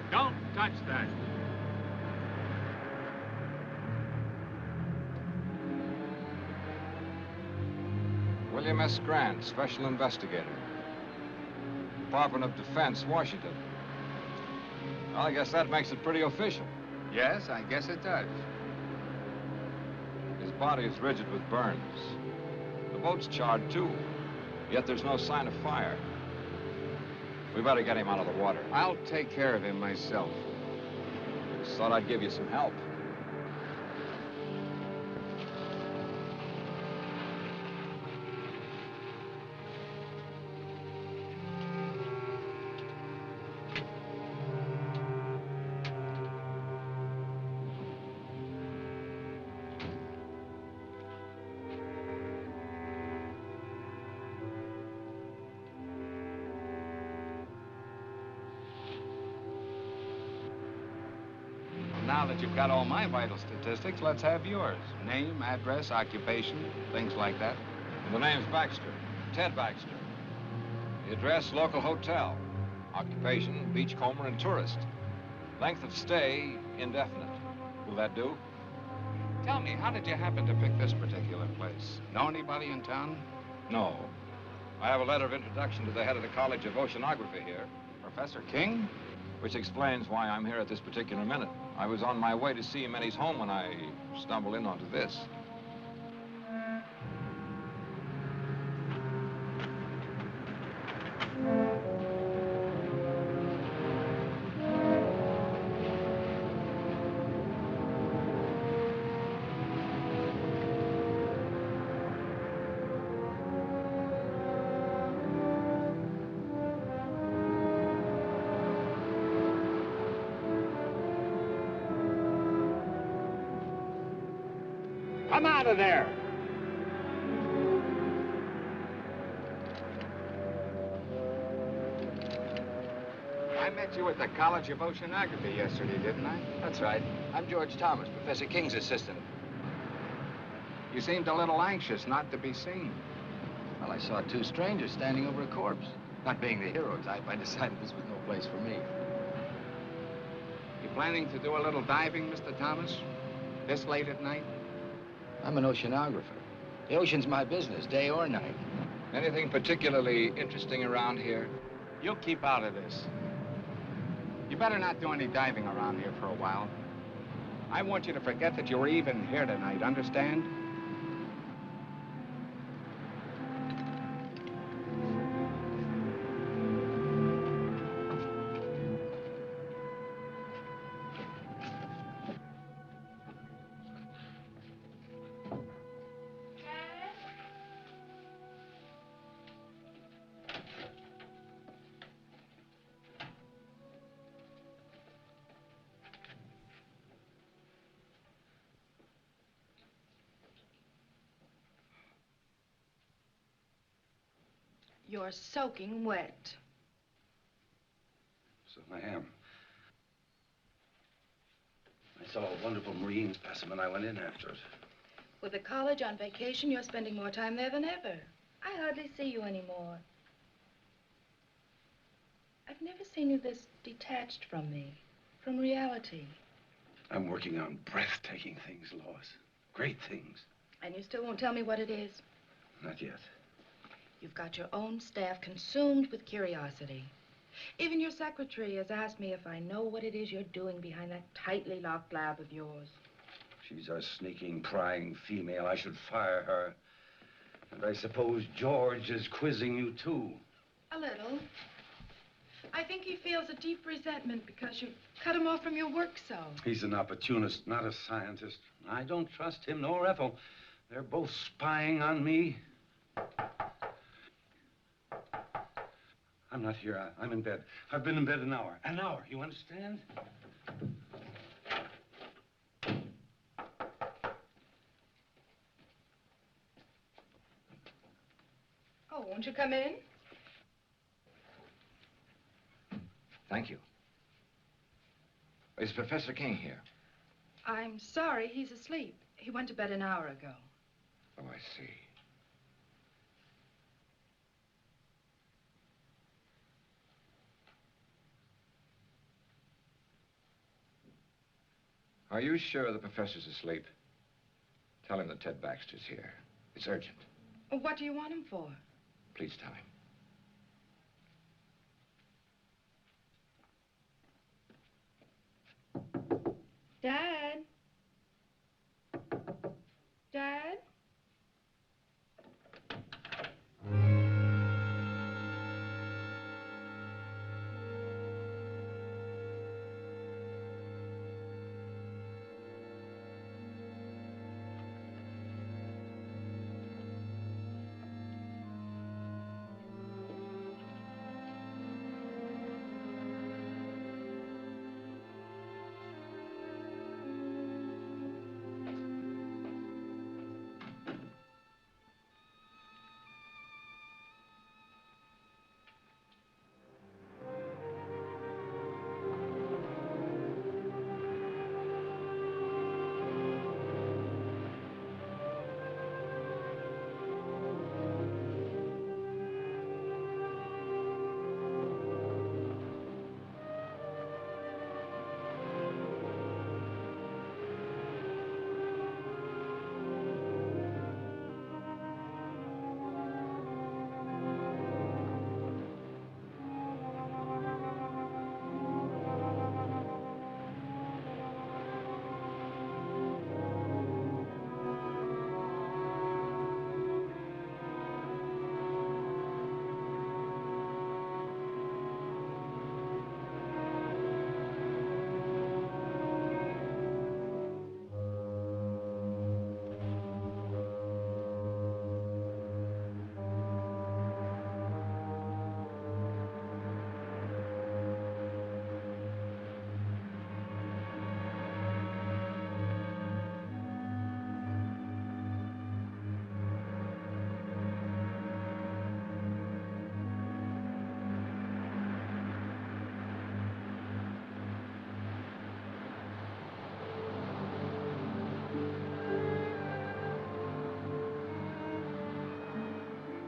Don't touch that. William S. Grant, Special Investigator. Department of Defense, Washington. Well, I guess that makes it pretty official. Yes, I guess it does. His body is rigid with burns. The boat's charred, too. Yet there's no sign of fire. We better get him out of the water. I'll take care of him myself. Just thought I'd give you some help. Now that you've got all my vital statistics, let's have yours. Name, address, occupation, things like that. The name's Baxter, Ted Baxter. The address, local hotel. Occupation, beachcomber and tourist. Length of stay, indefinite. Will that do? Tell me, how did you happen to pick this particular place? Know anybody in town? No. I have a letter of introduction to the head of the College of Oceanography here. Professor King? Which explains why I'm here at this particular minute. I was on my way to see him at his home when I stumbled in onto this. Come out of there! I met you at the College of Oceanography yesterday, didn't I? That's right. I'm George Thomas, Professor King's assistant. You seemed a little anxious not to be seen. Well, I saw two strangers standing over a corpse. Not being the hero type, I decided this was no place for me. You planning to do a little diving, Mr. Thomas? This late at night? I'm an oceanographer. The ocean's my business, day or night. Anything particularly interesting around here? You'll keep out of this. You You better not do any diving around here for a while. I want you to forget that you were even here tonight, understand? You're soaking wet. So I am. I saw a wonderful marine specimen. I went in after it. With the college on vacation, you're spending more time there than ever. I hardly see you anymore. I've never seen you this detached from me, from reality. I'm working on breathtaking things, Lois. Great things. And you still won't tell me what it is? Not yet. You've got your own staff consumed with curiosity. Even your secretary has asked me if I know what it is you're doing behind that tightly locked lab of yours. She's a sneaking, prying female. I should fire her. And I suppose George is quizzing you, too. A little. I think he feels a deep resentment because you've cut him off from your work so. He's an opportunist, not a scientist. I don't trust him nor Ethel. They're both spying on me. I'm not here. I'm in bed. I've been in bed an hour. An hour, you understand? Oh, won't you come in? Thank you. Is Professor King here? I'm sorry, he's asleep. He went to bed an hour ago. Oh, I see. Are you sure the professor's asleep? Tell him that Ted Baxter's here. It's urgent. What do you want him for? Please tell him. Dad? Dad?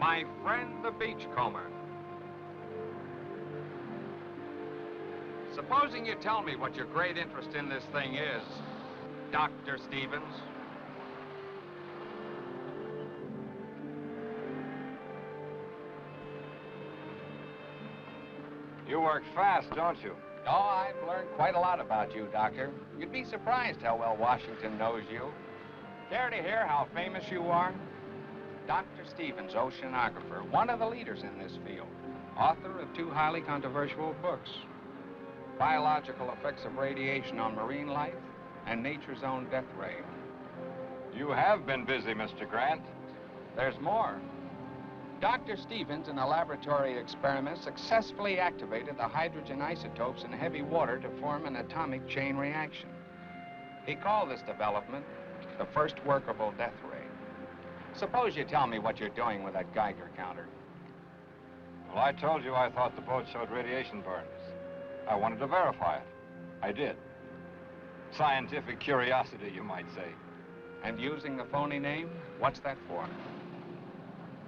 My friend, the beachcomber. Supposing you tell me what your great interest in this thing is, Dr. Stevens. You work fast, don't you? Oh, I've learned quite a lot about you, Doctor. You'd be surprised how well Washington knows you. Care to hear how famous you are? Dr. Stevens, oceanographer, one of the leaders in this field, author of 2 highly controversial books, Biological Effects of Radiation on Marine Life and Nature's Own Death Ray. You have been busy, Mr. Grant. There's more. Dr. Stevens, in a laboratory experiment, successfully activated the hydrogen isotopes in heavy water to form an atomic chain reaction. He called this development the first workable death ray. Suppose you tell me what you're doing with that Geiger counter. Well, I told you I thought the boat showed radiation burns. I wanted to verify it. I did. Scientific curiosity, you might say. And using the phony name, what's that for?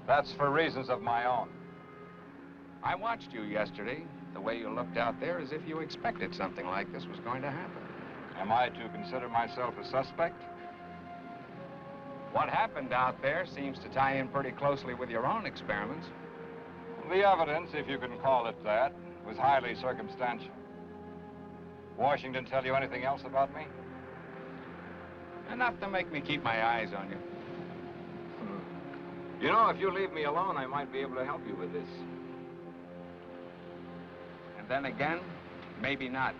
That's for reasons of my own. I watched you yesterday. The way you looked out there as if you expected something like this was going to happen. Am I to consider myself a suspect? What happened out there seems to tie in pretty closely with your own experiments. The evidence, if you can call it that, was highly circumstantial. Washington tell you anything else about me? Enough to make me keep my eyes on you. You know, if you leave me alone, I might be able to help you with this. And then again, maybe not.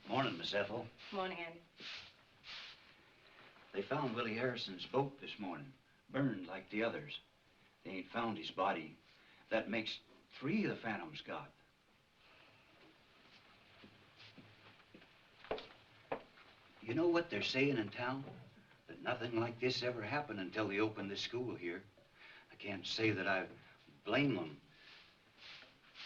Morning, Miss Ethel. Morning, Andy. They found Willie Harrison's boat this morning, burned like the others. They ain't found his body. That makes 3 the Phantom's got. You know what they're saying in town? That nothing like this ever happened until they opened this school here. I can't say that I blame them.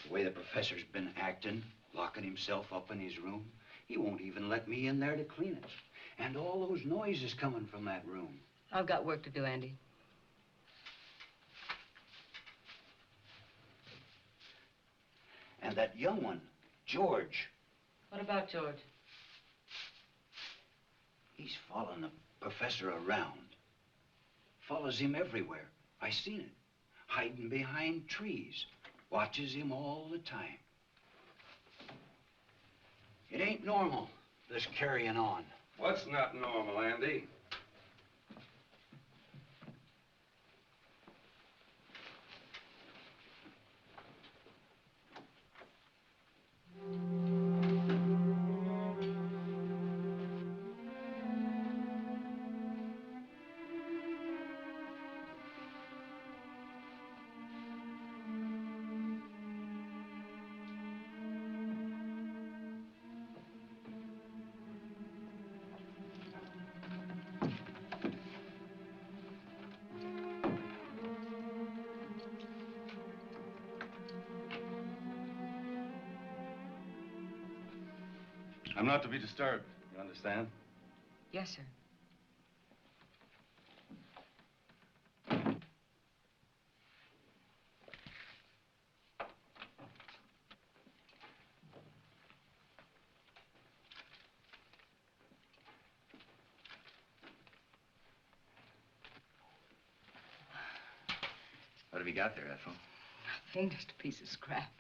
The way the professor's been acting, locking himself up in his room. He won't even let me in there to clean it. And all those noises coming from that room. I've got work to do, Andy. And that young one, George. What about George? He's following the professor around. Follows him everywhere. I seen it. Hiding behind trees. Watches him all the time. It ain't normal, this carrying on. What's not normal, Andy? I'm not to be disturbed, you understand? Yes, sir. What have you got there, Ethel? Nothing, just a piece of scrap.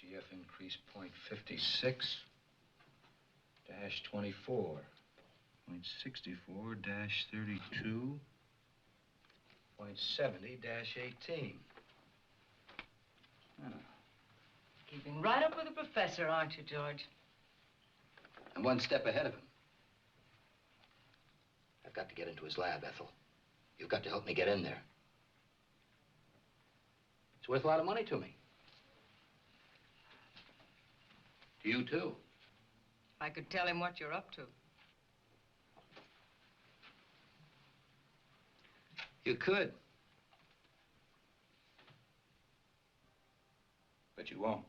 HEF increase 0.56 dash 24. 0.64 dash 32. 0.70 dash 18. Oh. Keeping right up with the professor, aren't you, George? I'm one step ahead of him. I've got to get into his lab, Ethel. You've got to help me get in there. It's worth a lot of money to me. You too. I could tell him what you're up to. You could. But you won't.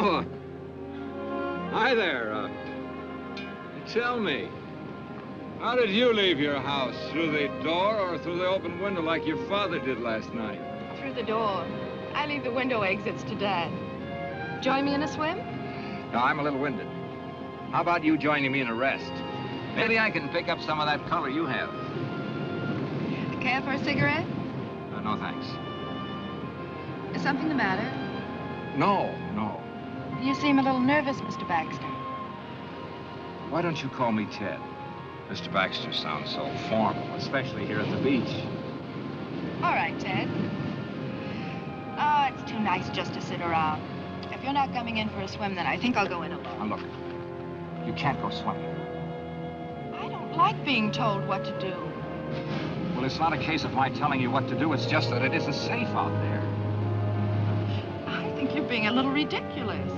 Oh, hi there. Tell me, how did you leave your house? Through the door or through the open window like your father did last night? Through the door. I leave the window exits to Dad. Join me in a swim? No, I'm a little winded. How about you joining me in a rest? Maybe I can pick up some of that color you have. Care for a cigarette? No, thanks. Is something the matter? No. You seem a little nervous, Mr. Baxter. Why don't you call me Ted? Mr. Baxter sounds so formal, especially here at the beach. All right, Ted. Oh, it's too nice just to sit around. If you're not coming in for a swim, then I think I'll go in alone. Now, look, you can't go swimming. I don't like being told what to do. Well, it's not a case of my telling you what to do. It's just that it isn't safe out there. I think you're being a little ridiculous.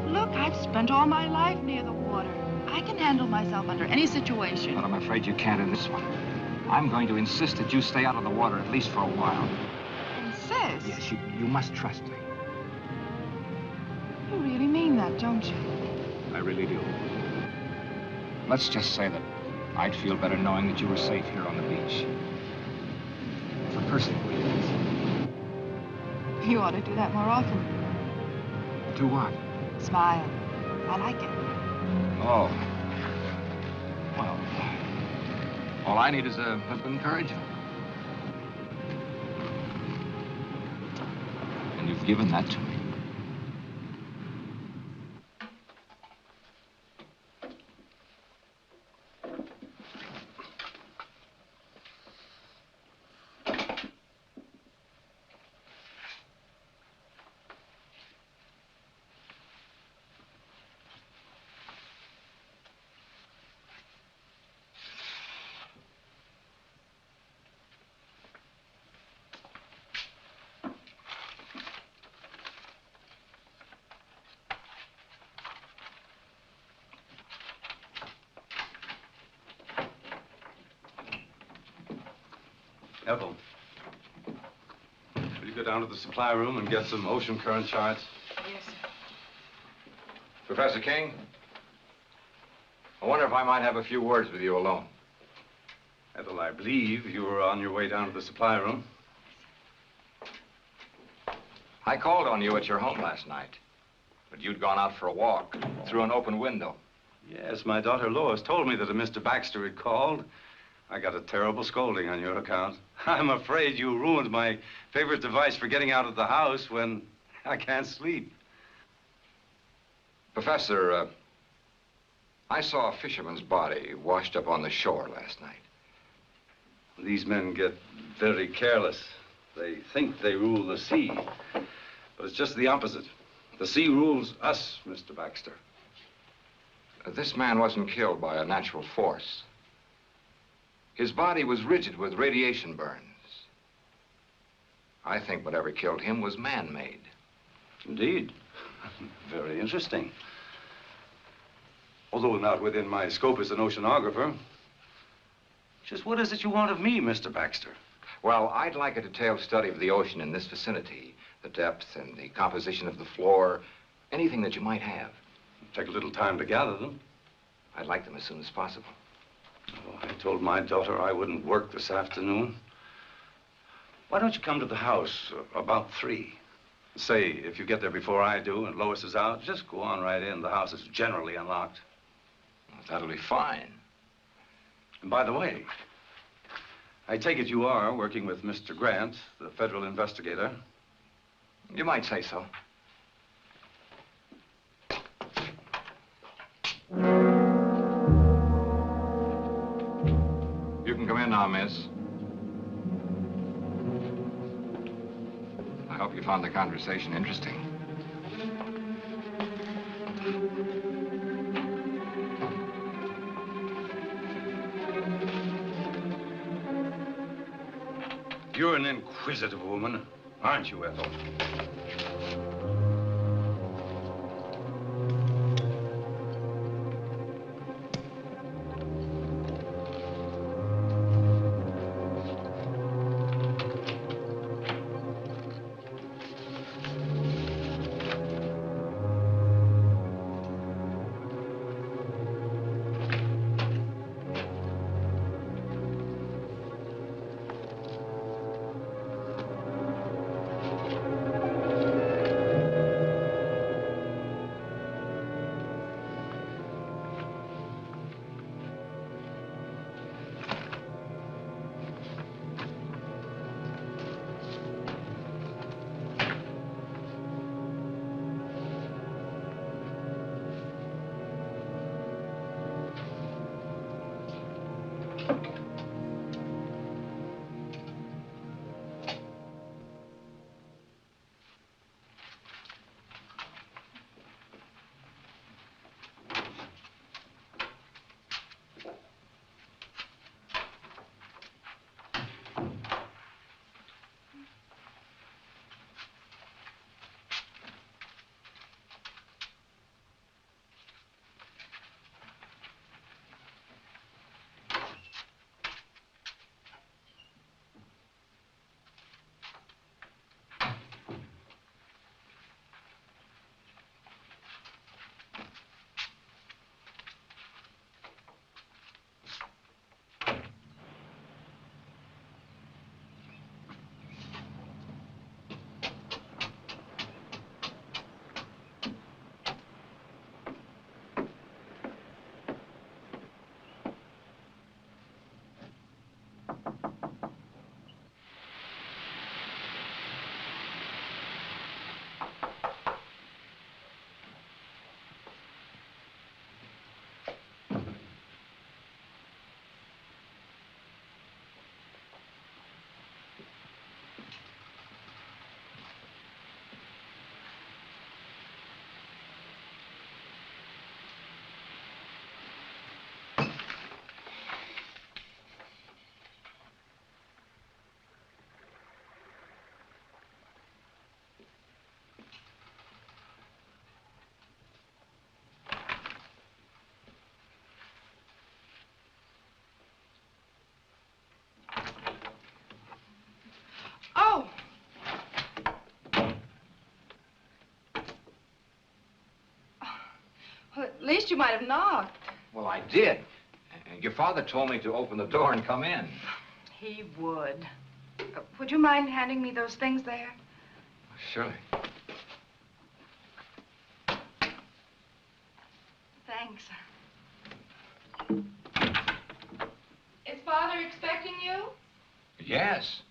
Look, I've spent all my life near the water. I can handle myself under any situation. But I'm afraid you can't in this one. I'm going to insist that you stay out of the water, at least for a while. Insist? Yes, you must trust me. You really mean that, don't you? I really do. Let's just say that I'd feel better knowing that you were safe here on the beach. For personal reasons. You ought to do that more often. Do what? Smile. I like it. Oh. Well, all I need is a bit of encouragement. And you've given that to me. Ethel, will you go down to the supply room and get some ocean current charts? Yes, sir. Professor King, I wonder if I might have a few words with you alone. Ethel, I believe you were on your way down to the supply room. I called on you at your home last night, but you'd gone out for a walk through an open window. Yes, my daughter Lois told me that a Mr. Baxter had called. I got a terrible scolding on your account. I'm afraid you ruined my favorite device for getting out of the house when I can't sleep. Professor, I saw a fisherman's body washed up on the shore last night. These men get very careless. They think they rule the sea, but it's just the opposite. The sea rules us, Mr. Baxter. This man wasn't killed by a natural force. His body was rigid with radiation burns. I think whatever killed him was man-made. Indeed. Very interesting. Although not within my scope as an oceanographer. Just what is it you want of me, Mr. Baxter? Well, I'd like a detailed study of the ocean in this vicinity, the depth and the composition of the floor, anything that you might have. Take a little time to gather them. I'd like them as soon as possible. Oh, I told my daughter I wouldn't work this afternoon. Why don't you come to the house about 3? Say, if you get there before I do and Lois is out, just go on right in. The house is generally unlocked. Well, that'll be fine. And by the way, I take it you are working with Mr. Grant, the federal investigator. You might say so. You can come in now, miss. I hope you found the conversation interesting. You're an inquisitive woman, aren't you, Ethel? At least you might have knocked. Well, I did. And your father told me to open the door and come in. He would. Would you mind handing me those things there? Surely. Thanks. Is Father expecting you? Yes.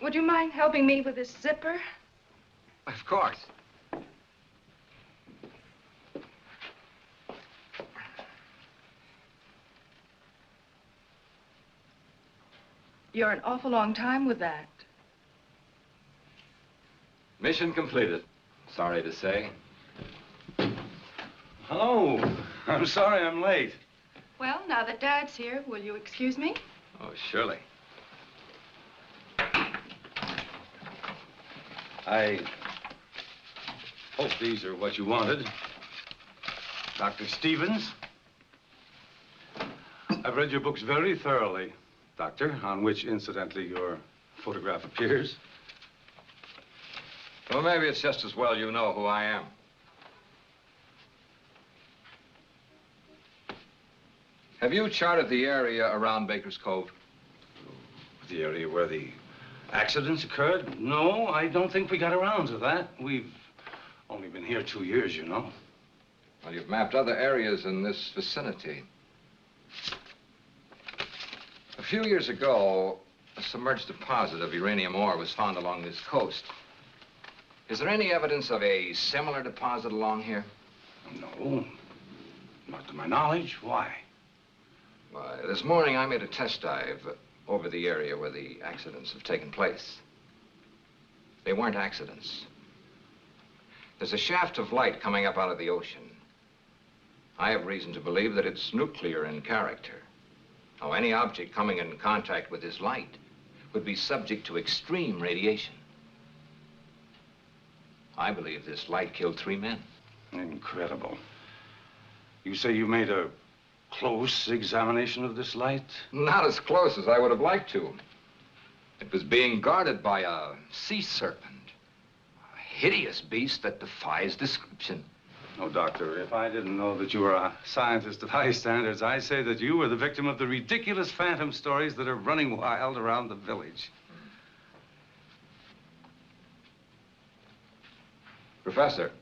Would you mind helping me with this zipper? Of course. You're an awful long time with that. Mission completed. Sorry to say. Hello. I'm sorry I'm late. Well, now that Dad's here, will you excuse me? Oh, surely. I hope these are what you wanted. Dr. Stevens. I've read your books very thoroughly, Doctor, on which, incidentally, your photograph appears. Well, maybe it's just as well you know who I am. Have you charted the area around Baker's Cove? The area where the accidents occurred? No, I don't think we got around to that. We've only been here 2 years, you know. Well, you've mapped other areas in this vicinity. A few years ago, a submerged deposit of uranium ore was found along this coast. Is there any evidence of a similar deposit along here? No, not to my knowledge. Why? Why, this morning I made a test dive over the area where the accidents have taken place. They weren't accidents. There's a shaft of light coming up out of the ocean. I have reason to believe that it's nuclear in character. Now, any object coming in contact with this light would be subject to extreme radiation. I believe this light killed 3 men. Incredible. You say you made a close examination of this light? Not as close as I would have liked to. It was being guarded by a sea serpent, a hideous beast that defies description. No, Doctor, if I didn't know that you were a scientist of high standards, I'd say that you were the victim of the ridiculous phantom stories that are running wild around the village. Professor,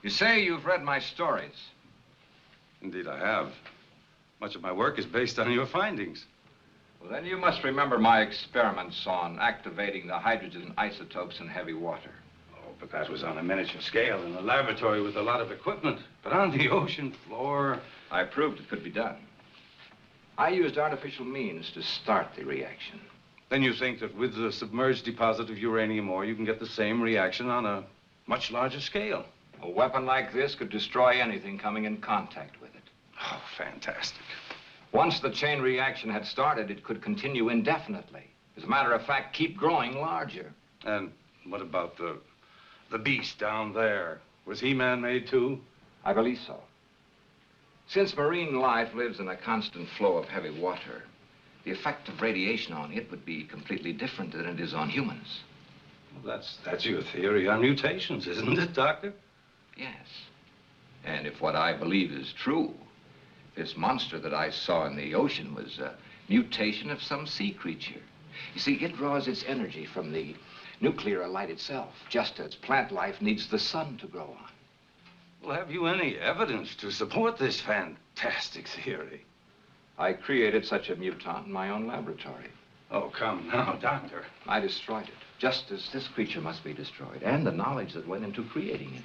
you say you've read my stories. Indeed, I have. Much of my work is based on your findings. Well, then you must remember my experiments on activating the hydrogen isotopes in heavy water. Oh, but that was on a miniature scale in a laboratory with a lot of equipment. But on the ocean floor... I proved it could be done. I used artificial means to start the reaction. Then you think that with the submerged deposit of uranium ore, you can get the same reaction on a much larger scale? A weapon like this could destroy anything coming in contact with it. Oh, fantastic. Once the chain reaction had started, it could continue indefinitely. As a matter of fact, keep growing larger. And what about the beast down there? Was he man-made too? I believe so. Since marine life lives in a constant flow of heavy water, the effect of radiation on it would be completely different than it is on humans. Well, that's your theory on mutations, isn't it, Doctor? Yes. And if what I believe is true, this monster that I saw in the ocean was a mutation of some sea creature. You see, it draws its energy from the nuclear light itself, just as plant life needs the sun to grow on. Well, have you any evidence to support this fantastic theory? I created such a mutant in my own laboratory. Oh, come now, Doctor. I destroyed it, just as this creature must be destroyed, and the knowledge that went into creating it.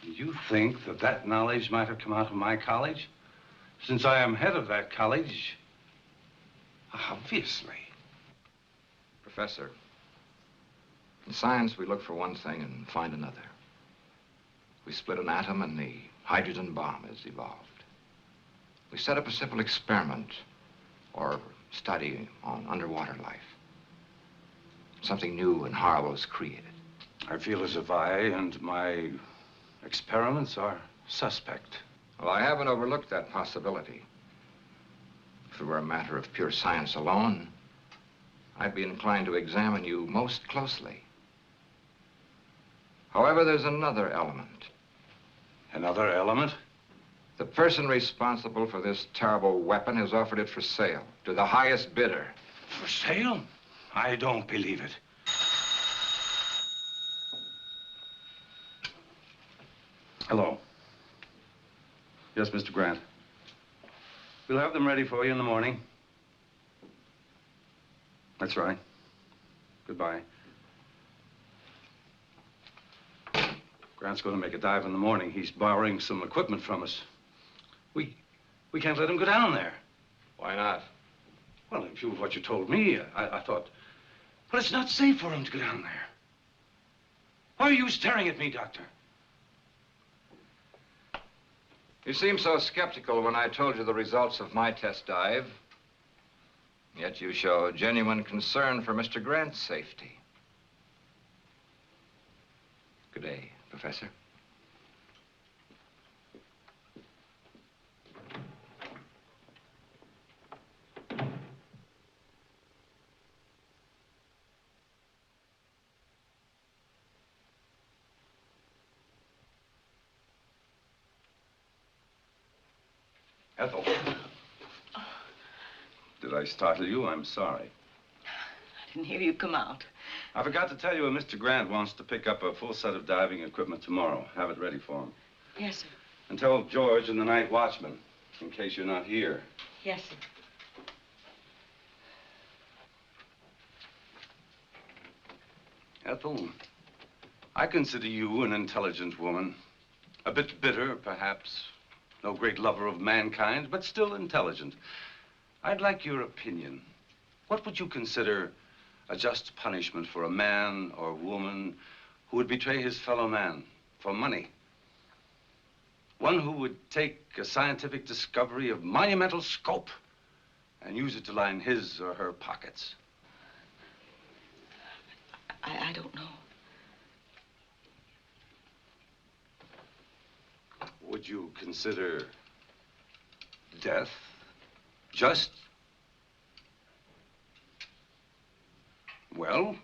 You think that that knowledge might have come out of my college? Since I am head of that college, obviously. Professor, in science, we look for one thing and find another. We split an atom and the hydrogen bomb has evolved. We set up a simple experiment or study on underwater life. Something new and horrible is created. I feel as if I and my experiments are suspect. Well, I haven't overlooked that possibility. If it were a matter of pure science alone, I'd be inclined to examine you most closely. However, there's another element. Another element? The person responsible for this terrible weapon has offered it for sale to the highest bidder. For sale? I don't believe it. Hello. Yes, Mr. Grant. We'll have them ready for you in the morning. That's right. Goodbye. Grant's going to make a dive in the morning. He's borrowing some equipment from us. We can't let him go down there. Why not? Well, in view of what you told me, I thought, well, it's not safe for him to go down there. Why are you staring at me, Doctor? You seemed so skeptical when I told you the results of my test dive. Yet you show genuine concern for Mr. Grant's safety. Good day, Professor. Ethel. Did I startle you? I'm sorry. I didn't hear you come out. I forgot to tell you, Mr. Grant wants to pick up a full set of diving equipment tomorrow. Have it ready for him. Yes, sir. And tell George and the night watchman, in case you're not here. Yes, sir. Ethel, I consider you an intelligent woman. A bit bitter, perhaps. No great lover of mankind, but still intelligent. I'd like your opinion. What would you consider a just punishment for a man or woman who would betray his fellow man for money? One who would take a scientific discovery of monumental scope and use it to line his or her pockets. I don't know. Would you consider death just? Well?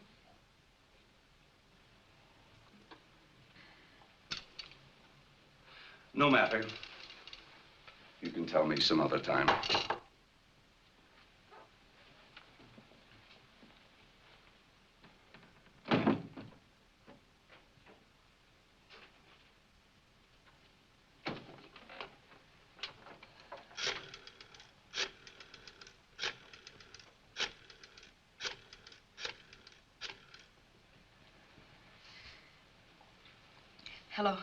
No matter. You can tell me some other time. Hello.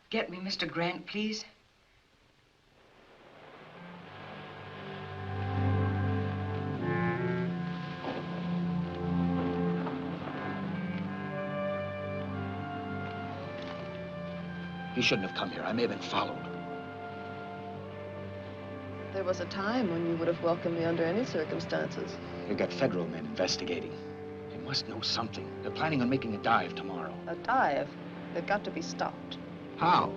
Get me Mr. Grant, please. He shouldn't have come here. I may have been followed. There was a time when you would have welcomed me under any circumstances. You've got federal men investigating. They must know something. They're planning on making a dive tomorrow. A dive? They've got to be stopped. How?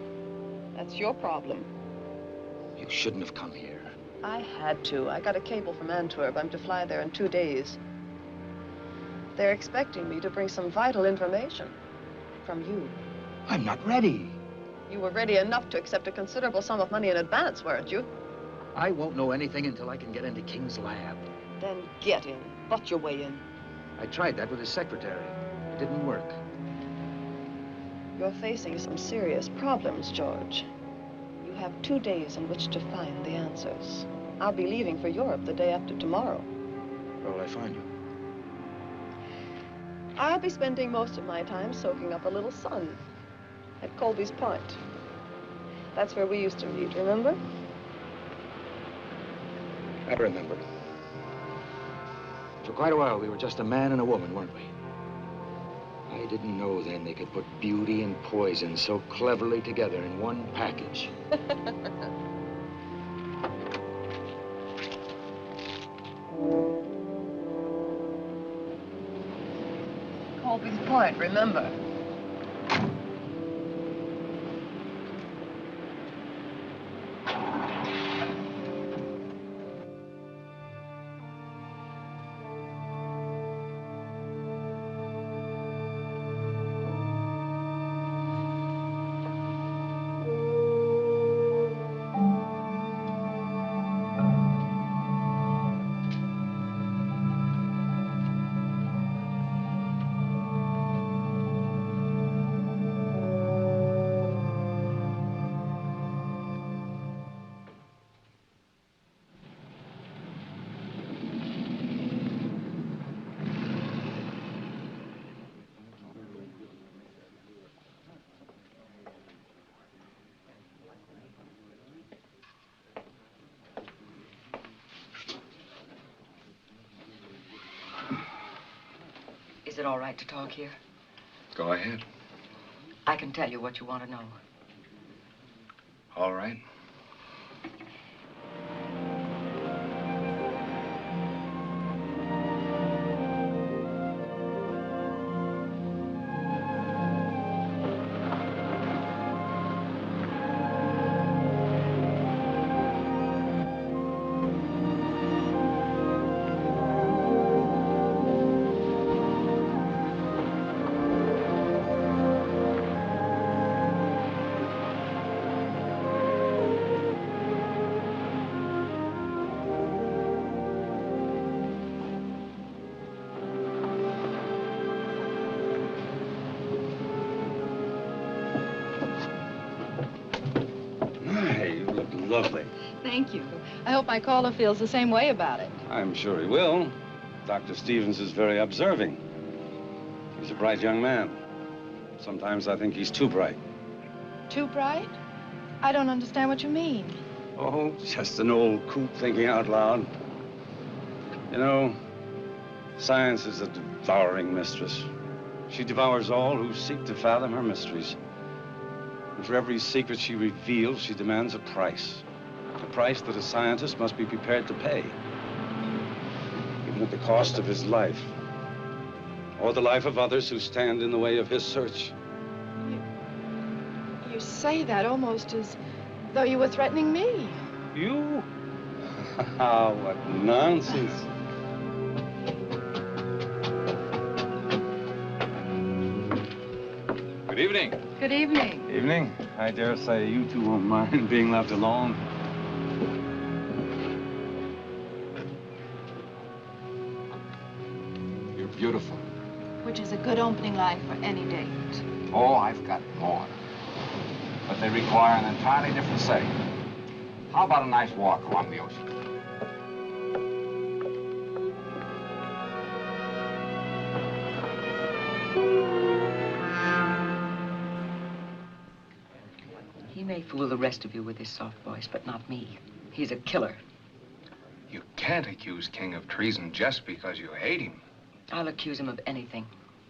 That's your problem. You shouldn't have come here. I had to. I got a cable from Antwerp. I'm to fly there in 2 days. They're expecting me to bring some vital information from you. I'm not ready. You were ready enough to accept a considerable sum of money in advance, weren't you? I won't know anything until I can get into King's lab. Then get in. Butt your way in. I tried that with his secretary. It didn't work. You're facing some serious problems, George. You have 2 days in which to find the answers. I'll be leaving for Europe the day after tomorrow. Where will I find you? I'll be spending most of my time soaking up a little sun at Colby's Point. That's where we used to meet, remember? I remember. For quite a while, we were just a man and a woman, weren't we? I didn't know then they could put beauty and poison so cleverly together in one package. Colby's Point, remember. Is it all right to talk here? Go ahead. I can tell you what you want to know. All right. Lovely. Thank you. I hope my caller feels the same way about it. I'm sure he will. Dr. Stevens is very observing. He's a bright young man. Sometimes I think he's too bright. Too bright? I don't understand what you mean. Oh, just an old coot thinking out loud. You know, science is a devouring mistress. She devours all who seek to fathom her mysteries. And for every secret she reveals, she demands a price. A price that a scientist must be prepared to pay. Even at the cost of his life. Or the life of others who stand in the way of his search. You say that almost as though you were threatening me. You? What nonsense. Good evening. Good evening. Evening. I dare say you two won't mind being left alone. You're beautiful. Which is a good opening line for any date. Oh, I've got more. But they require an entirely different setting. How about a nice walk along the ocean? He may fool the rest of you with his soft voice, but not me. He's a killer. You can't accuse King of treason just because you hate him. I'll accuse him of anything.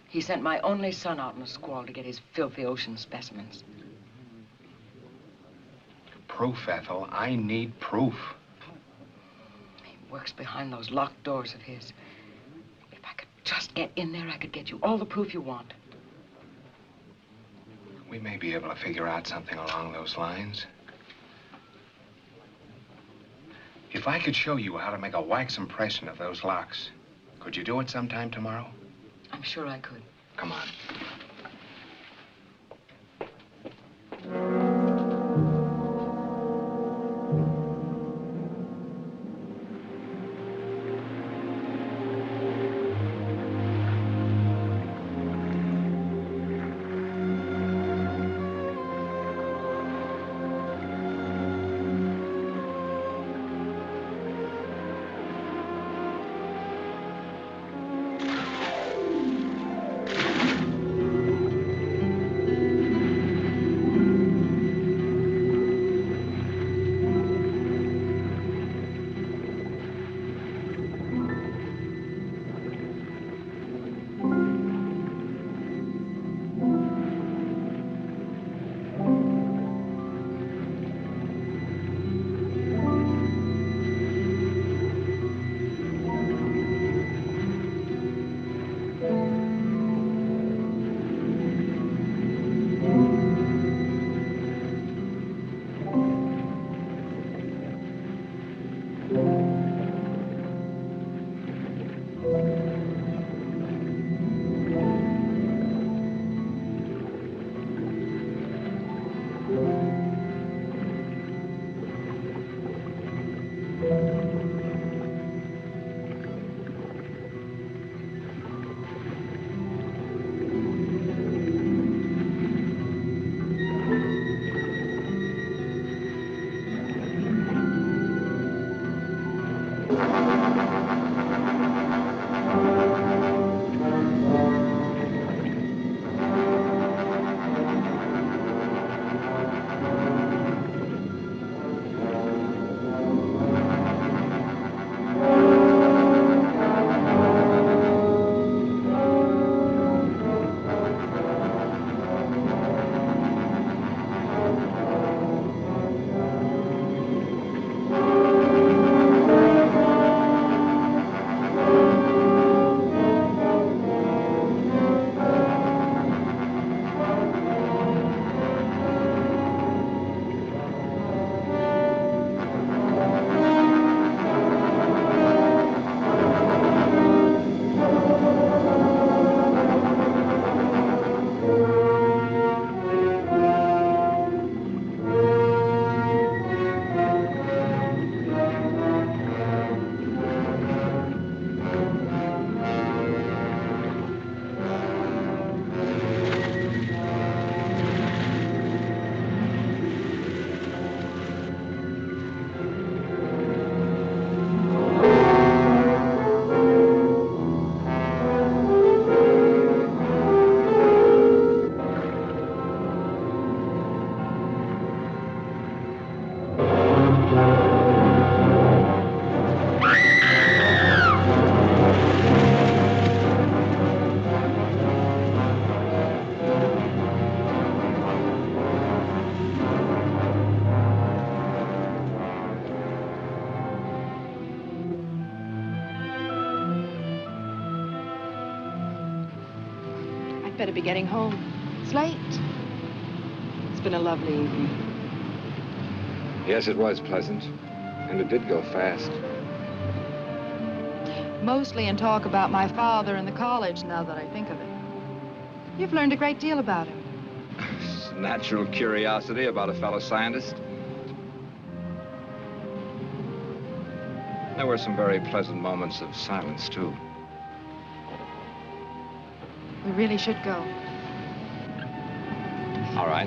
He sent my only son out in a squall to get his filthy ocean specimens. Proof, Ethel. I need proof. He works behind those locked doors of his. If I could just get in there, I could get you all the proof you want. We may be able to figure out something along those lines. If I could show you how to make a wax impression of those locks, could you do it sometime tomorrow? I'm sure I could. Come on. better be getting home. It's late. It's been a lovely evening. Yes, it was pleasant. And it did go fast. Mostly in talk about my father and the college, now that I think of it. You've learned a great deal about him. Natural curiosity about a fellow scientist. There were some very pleasant moments of silence, too. We really should go. All right.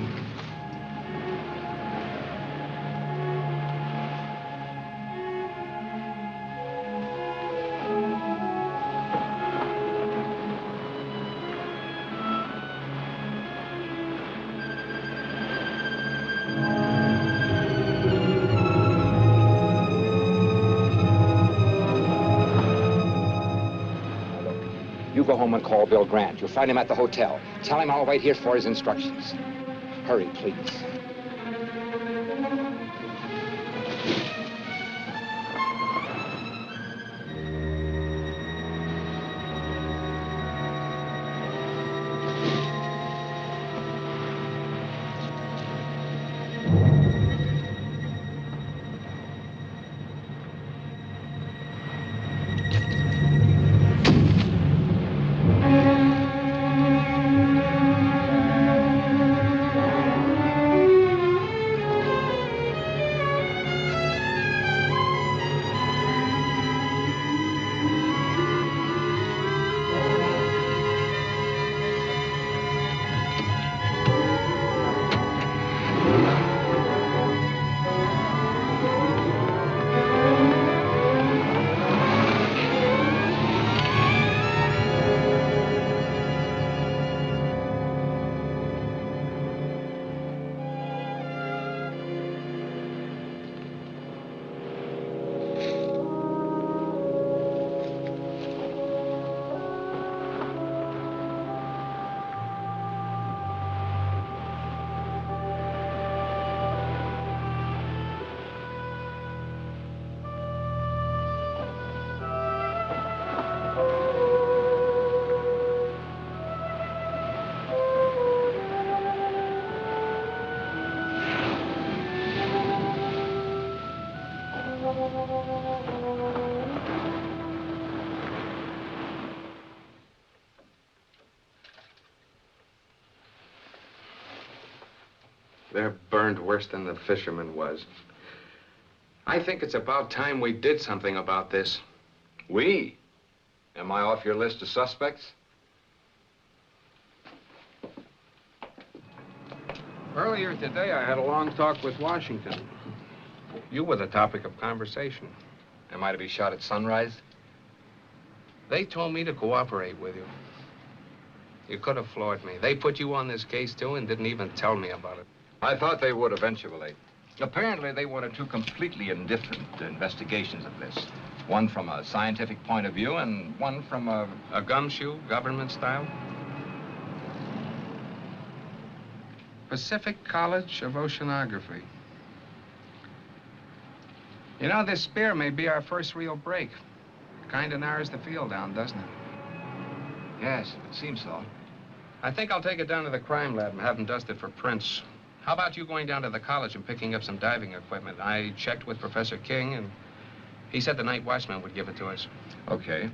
You go home and call Bill Grant. You'll find him at the hotel. Tell him I'll wait here for his instructions. Hurry, please. They're burned worse than the fisherman was. I think it's about time we did something about this. We? Am I off your list of suspects? Earlier today, I had a long talk with Washington. You were the topic of conversation. Am I to be shot at sunrise? They told me to cooperate with you. You could have floored me. They put you on this case, too, and didn't even tell me about it. I thought they would eventually. Apparently, they wanted two completely indifferent investigations of this. One from a scientific point of view and one from a gumshoe, government style? Pacific College of Oceanography. You know, this spear may be our first real break. Kind of narrows the field down, doesn't it? Yes, it seems so. I think I'll take it down to the crime lab and have them dust it for prints. How about you going down to the college and picking up some diving equipment? I checked with Professor King, and he said the night watchman would give it to us. Okay.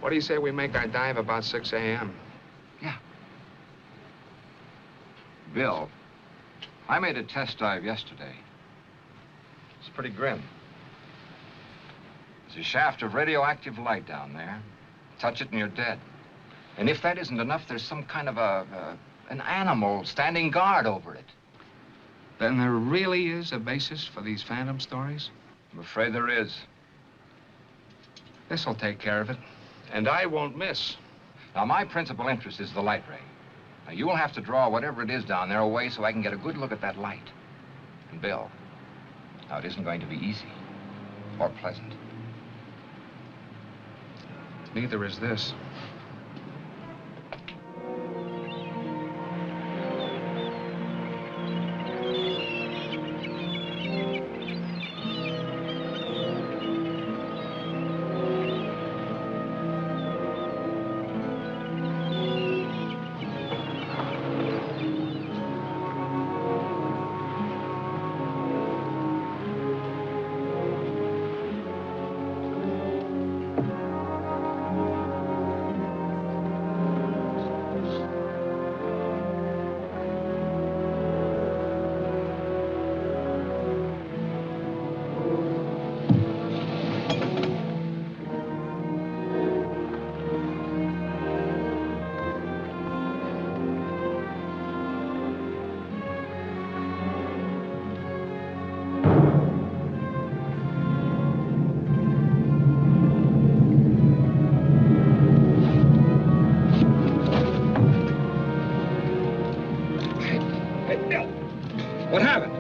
What do you say we make our dive about 6 a.m.? Yeah. Bill, I made a test dive yesterday. It's pretty grim. There's a shaft of radioactive light down there. Touch it and you're dead. And if that isn't enough, there's some kind of an animal standing guard over it. Then there really is a basis for these phantom stories? I'm afraid there is. This'll take care of it. And I won't miss. Now, my principal interest is the light ray. Now, you will have to draw whatever it is down there away so I can get a good look at that light. And Bill, now, it isn't going to be easy or pleasant. Neither is this. What happened?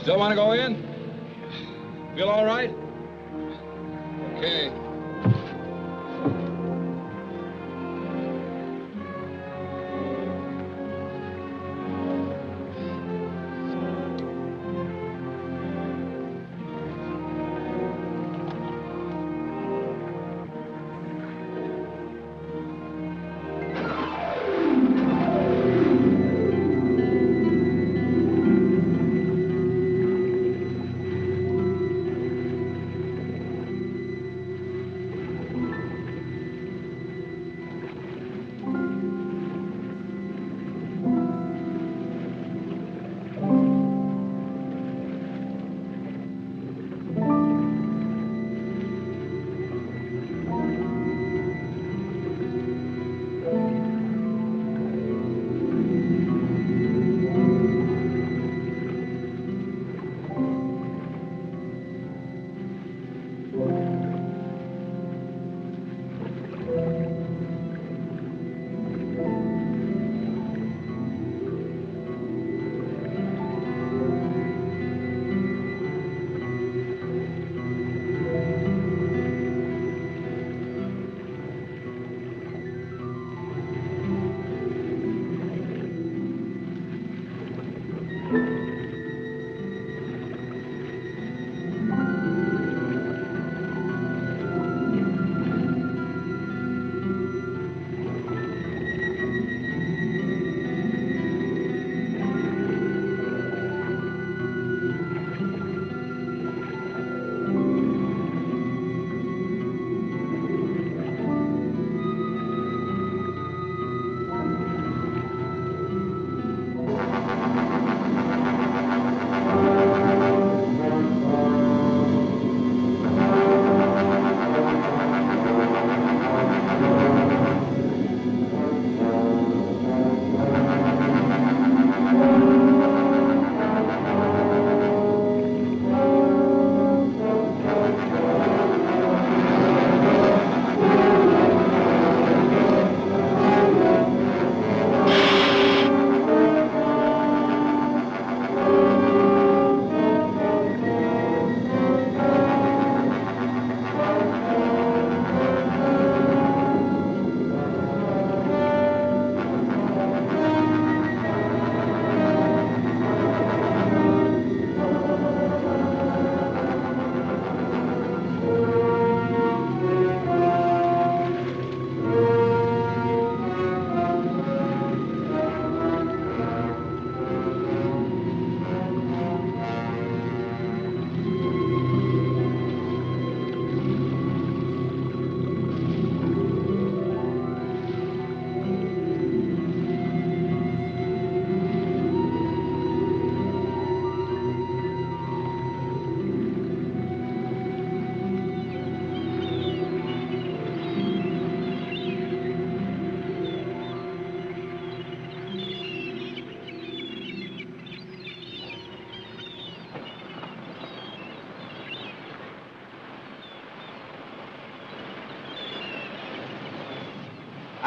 Still want to go in? Feel all right? Okay.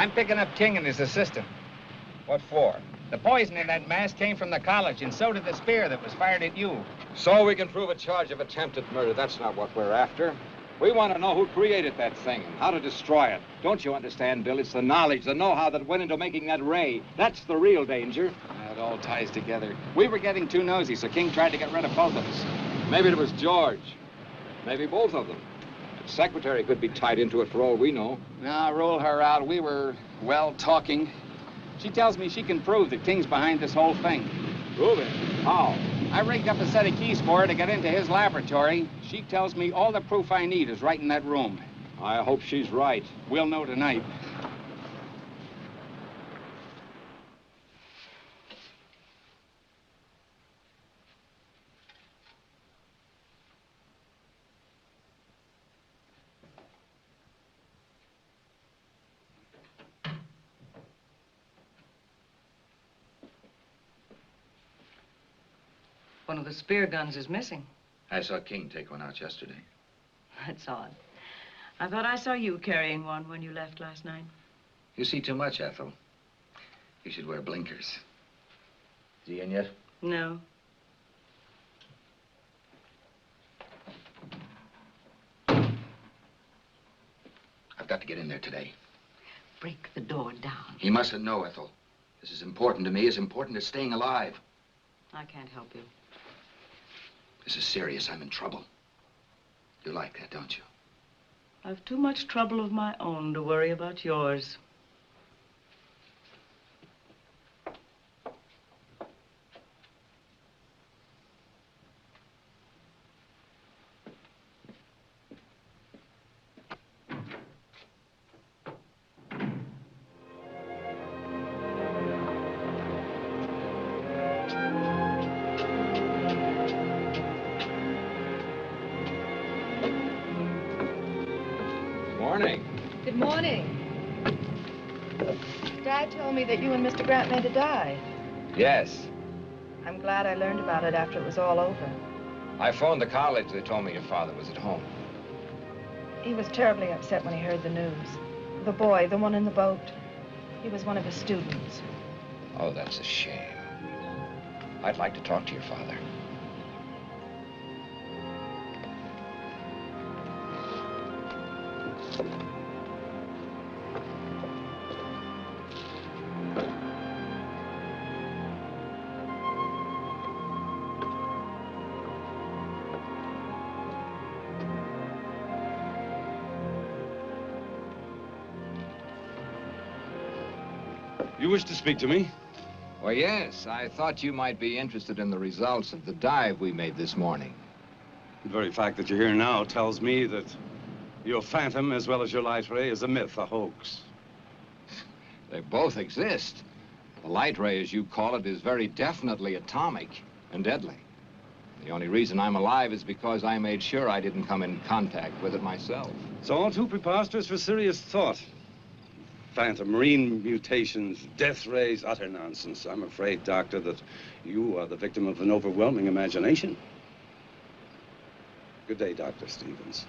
I'm picking up King and his assistant. What for? The poison in that mask came from the college, and so did the spear that was fired at you. So we can prove a charge of attempted murder. That's not what we're after. We want to know who created that thing and how to destroy it. Don't you understand, Bill? It's the knowledge, the know-how that went into making that ray. That's the real danger. It all ties together. We were getting too nosy, so King tried to get rid of both of us. Maybe it was George. Maybe both of them. The secretary could be tied into it for all we know. Now, roll her out. We were, well, talking. She tells me she can prove that King's behind this whole thing. Prove it? How? I rigged up a set of keys for her to get into his laboratory. She tells me all the proof I need is right in that room. I hope she's right. We'll know tonight. One of the spear guns is missing. I saw King take one out yesterday. That's odd. I thought I saw you carrying one when you left last night. You see too much, Ethel. You should wear blinkers. Is he in yet? No. I've got to get in there today. Break the door down. He mustn't know, Ethel. This is important to me, as important as staying alive. I can't help you. This is serious. I'm in trouble. You like that, don't you? I've too much trouble of my own to worry about yours. Morning. Good morning. Dad told me that you and Mr. Grant made a dive. Yes. I'm glad I learned about it after it was all over. I phoned the college. They told me your father was at home. He was terribly upset when he heard the news. The boy, the one in the boat, he was one of his students. Oh, that's a shame. I'd like to talk to your father. You wish to speak to me? Well, yes. I thought you might be interested in the results of the dive we made this morning. The very fact that you're here now tells me that your phantom, as well as your light ray, is a myth, a hoax. They both exist. The light ray, as you call it, is very definitely atomic and deadly. The only reason I'm alive is because I made sure I didn't come in contact with it myself. It's all too preposterous for serious thought. Phantom, marine mutations, death rays, utter nonsense. I'm afraid, Doctor, that you are the victim of an overwhelming imagination. Good day, Dr. Stevens.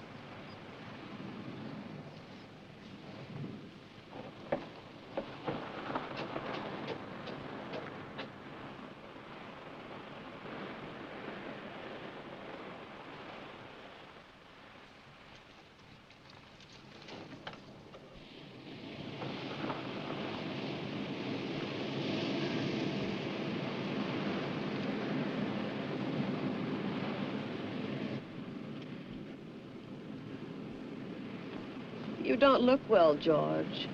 You don't look well, George.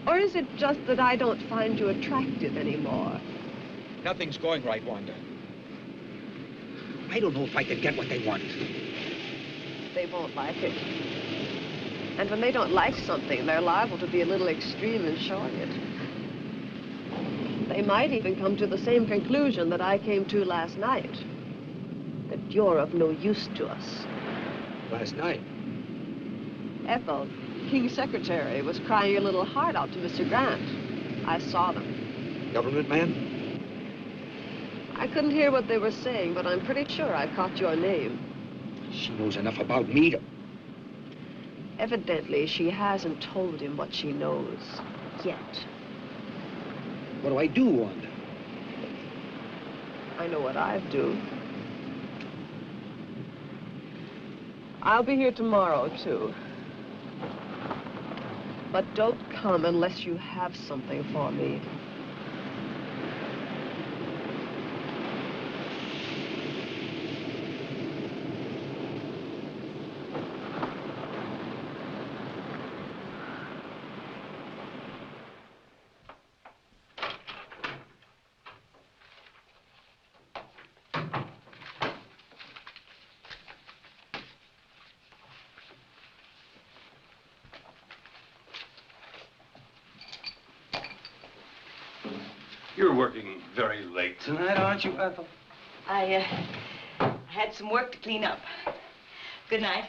Or is it just that I don't find you attractive anymore? Nothing's going right, Wanda. I don't know if I can get what they want. They won't like it. And when they don't like something, they're liable to be a little extreme in showing it. They might even come to the same conclusion that I came to last night. That you're of no use to us. Last night? Ethel, King's secretary, was crying her little heart out to Mr. Grant. I saw them. Government man? I couldn't hear what they were saying, but I'm pretty sure I caught your name. She knows enough about me to... Evidently, she hasn't told him what she knows. Yet. What do I do, Wanda? I know what I'd do. I'll be here tomorrow, too. But don't come unless you have something for me. You're working very late tonight, aren't you, Ethel? I had some work to clean up. Good night.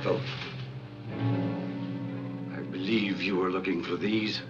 Ethel. I believe you were looking for these.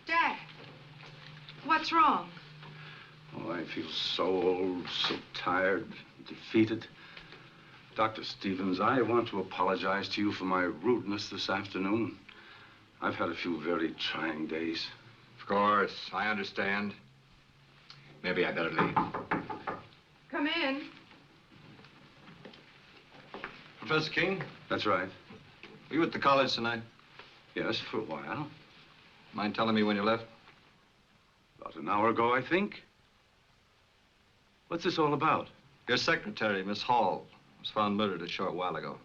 Dad, what's wrong? Oh, I feel so old, so tired, defeated. Dr. Stevens, I want to apologize to you for my rudeness this afternoon. I've had a few very trying days. Of course, I understand. Maybe I better leave. Come in. Professor King, That's right. were you at the college tonight? Yes, for a while. Mind telling me when you left? About an hour ago, I think. What's this all about? Your secretary, Miss Hall, was found murdered a short while ago.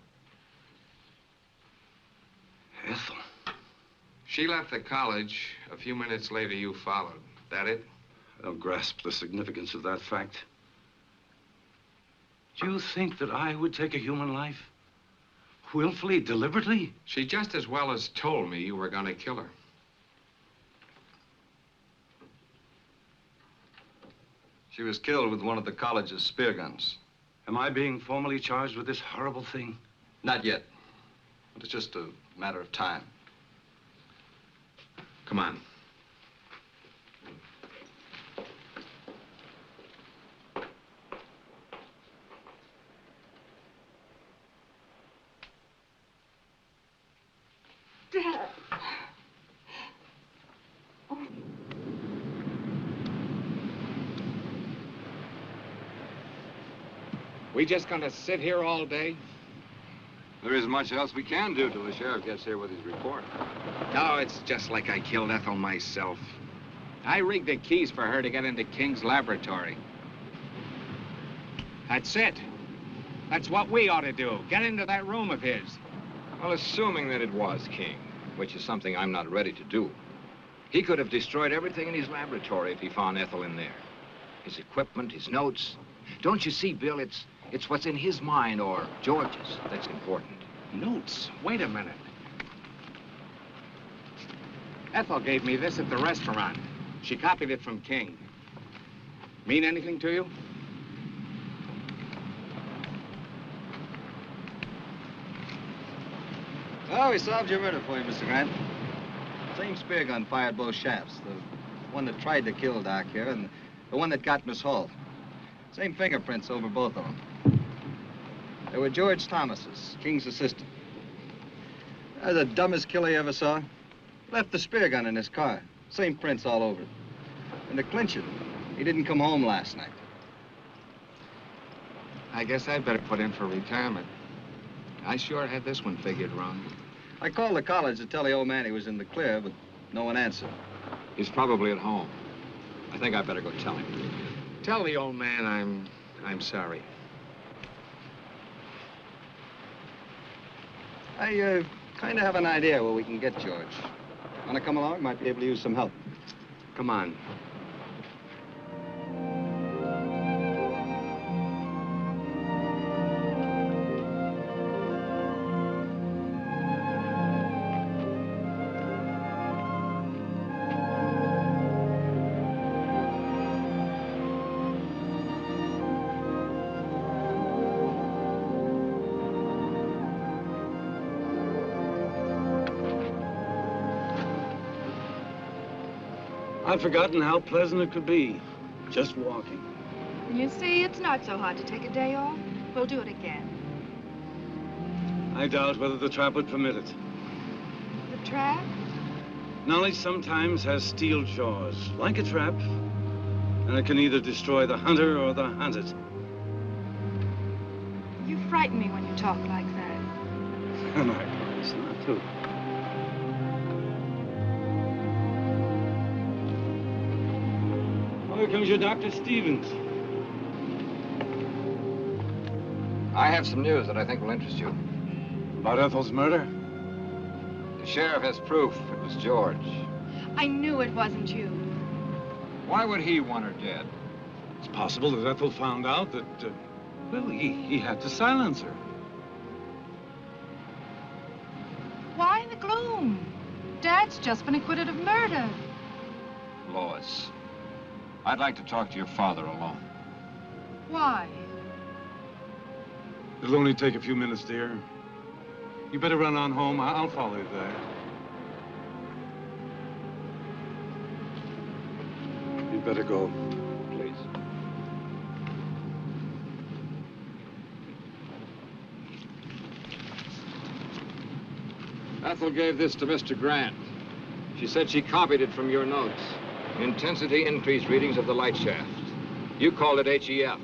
Ethel. She left the college. A few minutes later, you followed. That it? I don't grasp the significance of that fact. Do you think that I would take a human life? Willfully, deliberately? She just as well as told me you were going to kill her. She was killed with one of the college's spear guns. Am I being formally charged with this horrible thing? Not yet. But it's just a matter of time. Come on. Dad. We just gonna sit here all day? There isn't much else we can do till the sheriff gets here with his report. No, it's just like I killed Ethel myself. I rigged the keys for her to get into King's laboratory. That's it. That's what we ought to do. Get into that room of his. Well, assuming that it was King, which is something I'm not ready to do, he could have destroyed everything in his laboratory if he found Ethel in there. His equipment, his notes. Don't you see, Bill, it's what's in his mind or George's that's important. Notes? Wait a minute. Ethel gave me this at the restaurant. She copied it from King. Mean anything to you? Oh, we solved your murder for you, Mr. Grant. Same spear gun fired both shafts. The one that tried to kill Doc here and the one that got Miss Hall. Same fingerprints over both of them. They were George Thomas's, King's assistant. The dumbest killer you ever saw. Left the spear gun in his car. Same prints all over it. And to clinch it, he didn't come home last night. I guess I'd better put in for retirement. I sure had this one figured wrong. I called the college to tell the old man he was in the clear, but no one answered. He's probably at home. I think I better go tell him. Tell the old man I'm sorry. I kind of have an idea where we can get George. Want to come along? Might be able to use some help. Come on. I'd forgotten how pleasant it could be, just walking. You see, it's not so hard to take a day off. We'll do it again. I doubt whether the trap would permit it. The trap? Knowledge sometimes has steel jaws, like a trap, and it can either destroy the hunter or the hunted. You frighten me when you talk like that. And I promise not to. Oh, here comes your Dr. Stevens. I have some news that I think will interest you. About Ethel's murder? The sheriff has proof it was George. I knew it wasn't you. Why would he want her dead? It's possible that Ethel found out that, well, he had to silence her. Why the gloom? Dad's just been acquitted of murder. Lois, I'd like to talk to your father alone. Why? It'll only take a few minutes, dear. You better run on home. I'll follow you there. You'd better go. Please. Ethel gave this to Mr. Grant. She said she copied it from your notes. Intensity increase readings of the light shaft. You called it HEF.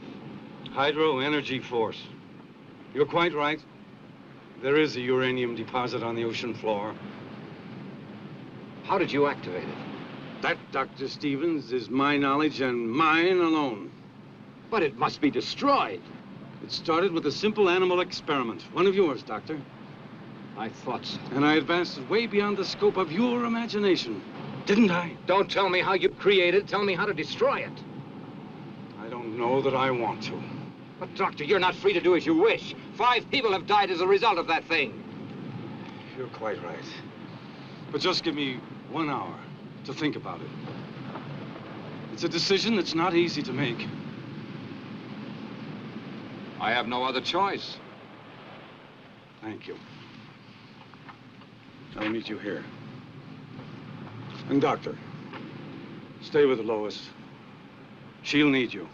Hydro Energy Force. You're quite right. There is a uranium deposit on the ocean floor. How did you activate it? That, Dr. Stevens, is my knowledge and mine alone. But it must be destroyed. It started with a simple animal experiment. One of yours, Doctor. I thought so. And I advanced it way beyond the scope of your imagination. Didn't I? Don't tell me how you created it. Tell me how to destroy it. I don't know that I want to. But, Doctor, you're not free to do as you wish. 5 people have died as a result of that thing. You're quite right. But just give me 1 hour to think about it. It's a decision that's not easy to make. I have no other choice. Thank you. I'll meet you here. And, Doctor, stay with Lois. She'll need you.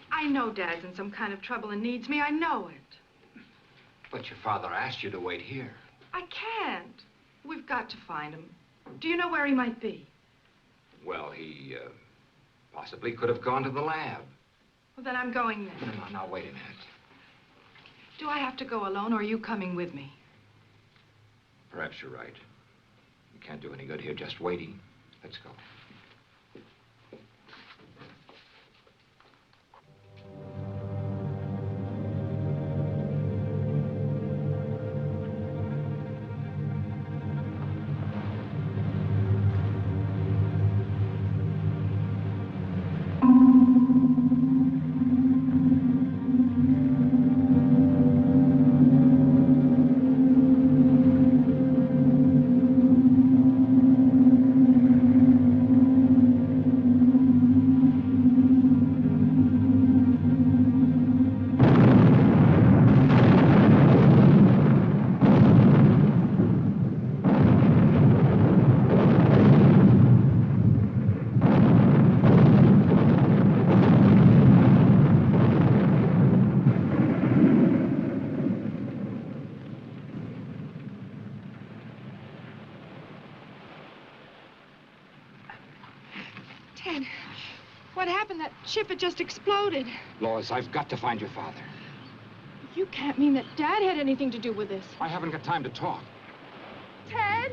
I know Dad's in some kind of trouble and needs me. I know it. But your father asked you to wait here. I can't. We've got to find him. Do you know where he might be? Well, he possibly could have gone to the lab. Well, then I'm going there. No, now, wait a minute. Do I have to go alone, or are you coming with me? Perhaps you're right. We can't do any good here just waiting. Let's go. Ted, what happened? That ship had just exploded. Lois, I've got to find your father. You can't mean that Dad had anything to do with this. I haven't got time to talk. Ted?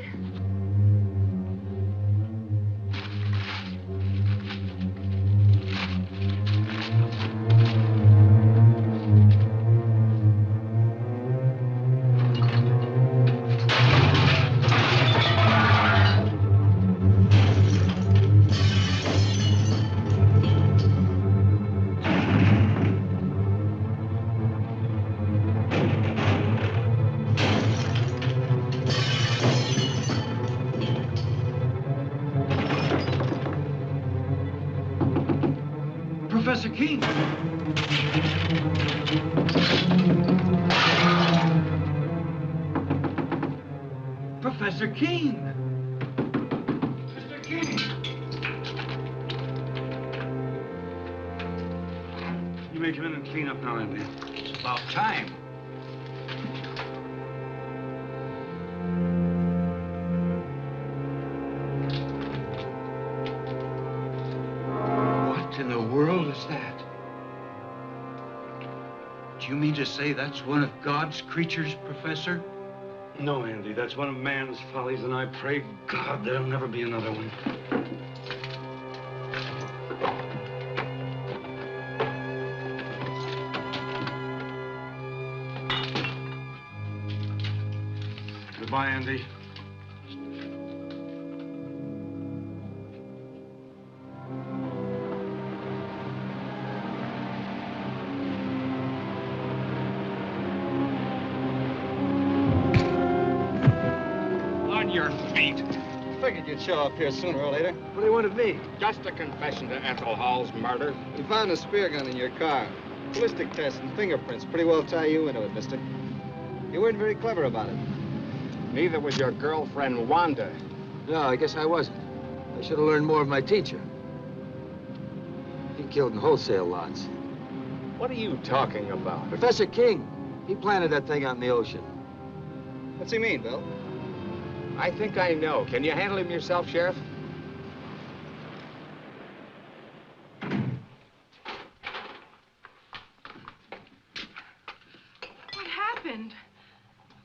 Professor King! Mr. King! You may come in and clean up now, Andy. It's about time. What in the world is that? Do you mean to say that's one of God's creatures, Professor? No, Andy, that's one of man's follies, and I pray God there'll never be another one. Goodbye, Andy. Your feet. Figured you'd show up here sooner or later. What do you want of me? Just a confession to Ethel Hall's murder. We found a spear gun in your car. Ballistic tests and fingerprints pretty well tie you into it, mister. You weren't very clever about it. Neither was your girlfriend, Wanda. No, I guess I wasn't. I should have learned more of my teacher. He killed in wholesale lots. What are you talking about? Professor King. He planted that thing out in the ocean. What's he mean, Bill? I think I know. Can you handle him yourself, Sheriff? What happened?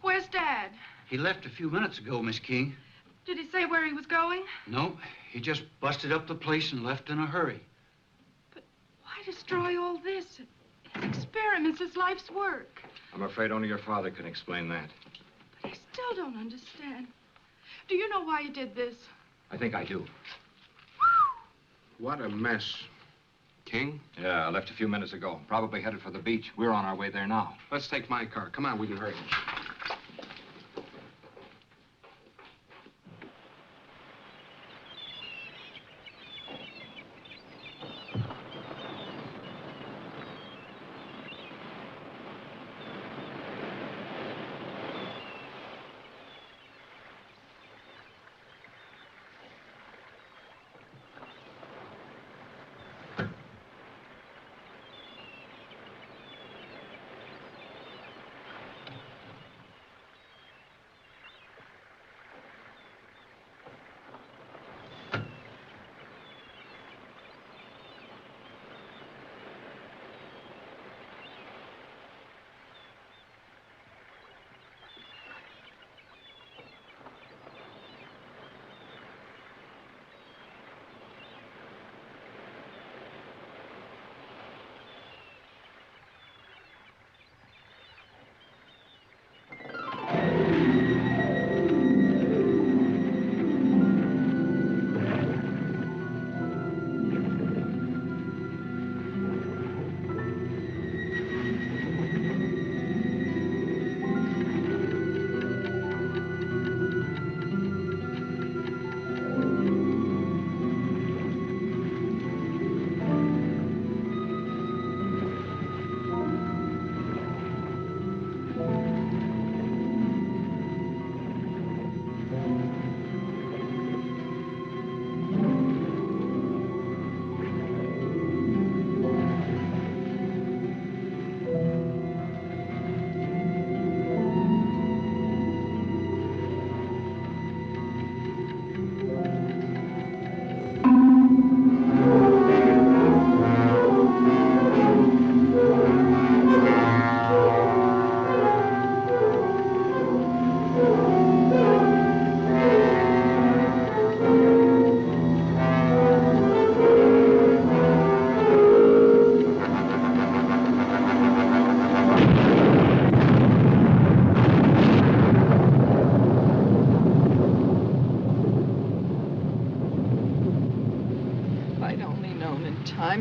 Where's Dad? He left a few minutes ago, Miss King. Did he say where he was going? No, he just busted up the place and left in a hurry. Why destroy all this? His experiments, his life's work. I'm afraid only your father can explain that. But I still don't understand. Do you know why you did this? I think I do. What a mess. King? Yeah, I left a few minutes ago. Probably headed for the beach. We're on our way there now. Let's take my car. Come on, we can hurry.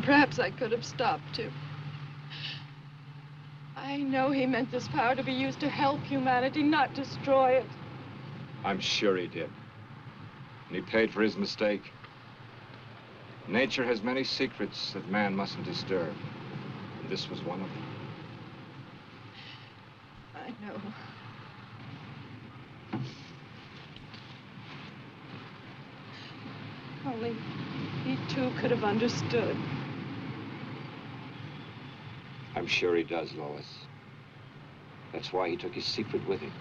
Perhaps I could have stopped him. I know he meant this power to be used to help humanity, not destroy it. I'm sure he did. And he paid for his mistake. Nature has many secrets that man mustn't disturb. This was one of them. I know. Only he too could have understood. I'm sure he does, Lois. That's why he took his secret with him.